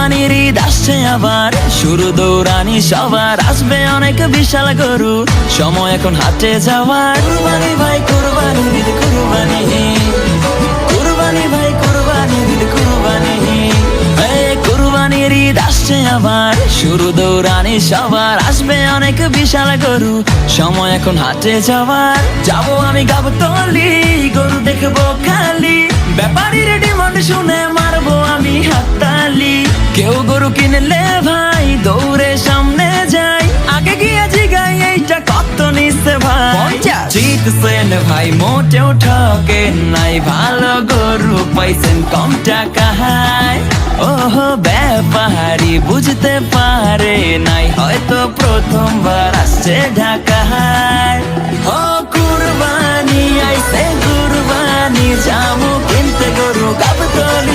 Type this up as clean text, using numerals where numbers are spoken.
কুরবানির ঈদ আসছে আবার, শুরু দৌড়ানি সবার, আসবে অনেক বিশাল গরু, সময় এখন হাটে যাওয়ার। কুরবানি ভাই কুরবানি ঈদ কুরবানি, কুরবানি ভাই কুরবানি ঈদ কুরবানি। কুরবানির ঈদ আসছে আবার, শুরু দৌড়ানি সবার, আসবে অনেক বিশাল গরু, সময় এখন হাটে যাওয়ার। যাবো আমি গাবতলী, গরু দেখবো খালি, ব্যাপারীর ডিমান্ড শুনে মারবো আমি হাততালি। কেউ গরু কিনলে ভাই দৌড়ে সামনে যাই, আগে গিয়ে জিগাই এইটা কত নিচ্ছে ভাই। জিতছেন ভাই মোটেও ঠকেন নাই, ভালো গরু পাইছেন কম টাকায়। ওহো ব্যাপারী বুঝতে পারে নাই, হয়তো প্রথমবার আসছে ঢাকায়। ও কুরবানি আইছে কুরবানি, যাবো কিনতে গরু গাবতলী।